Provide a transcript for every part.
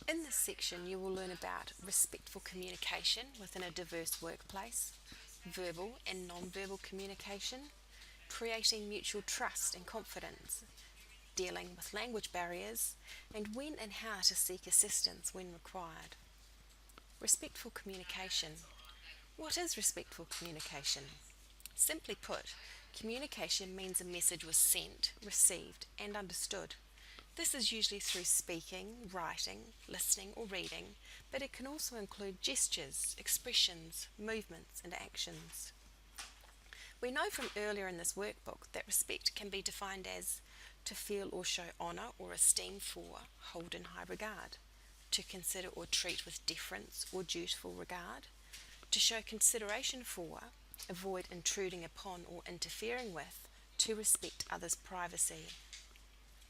In this section, you will learn about respectful communication within a diverse workplace, verbal and non-verbal communication, creating mutual trust and confidence, dealing with language barriers, and when and how to seek assistance when required. Respectful communication. What is respectful communication? Simply put, communication means a message was sent, received, and understood. This is usually through speaking, writing, listening, or reading, but it can also include gestures, expressions, movements, and actions. We know from earlier in this workbook that respect can be defined as to feel or show honour or esteem for, hold in high regard, to consider or treat with deference or dutiful regard, to show consideration for, avoid intruding upon or interfering with, to respect others' privacy.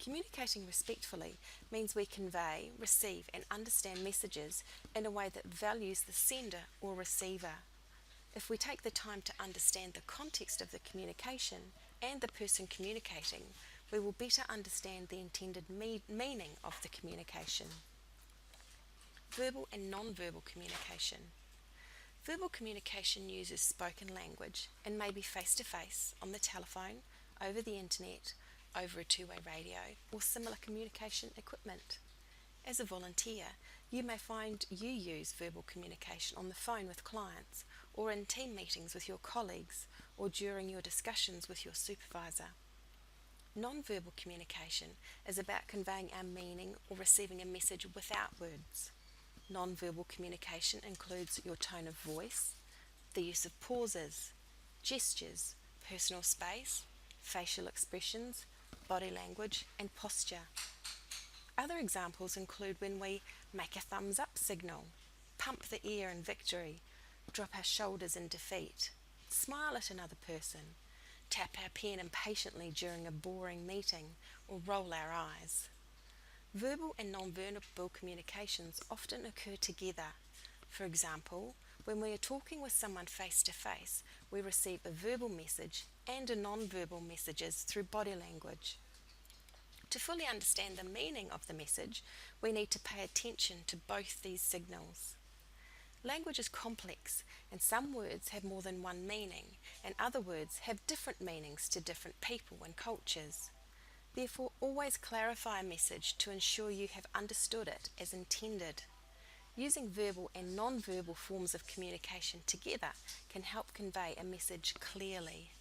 Communicating respectfully means we convey, receive, and understand messages in a way that values the sender or receiver. If we take the time to understand the context of the communication and the person communicating, we will better understand the intended meaning of the communication. Verbal and non-verbal communication. Verbal communication uses spoken language and may be face-to-face, on the telephone, over the internet, over a two-way radio, or similar communication equipment. As a volunteer, you may find you use verbal communication on the phone with clients, or in team meetings with your colleagues, or during your discussions with your supervisor. Non-verbal communication is about conveying our meaning or receiving a message without words. Non-verbal communication includes your tone of voice, the use of pauses, gestures, personal space, facial expressions, body language, and posture. Other examples include when we make a thumbs up signal, pump the air in victory, drop our shoulders in defeat, smile at another person, tap our pen impatiently during a boring meeting, or roll our eyes. Verbal and non-verbal communications often occur together. For example, when we are talking with someone face to face, we receive a verbal message and a non-verbal messages through body language. To fully understand the meaning of the message, we need to pay attention to both these signals. Language is complex, and some words have more than one meaning, and other words have different meanings to different people and cultures. Therefore, always clarify a message to ensure you have understood it as intended. Using verbal and non-verbal forms of communication together can help convey a message clearly.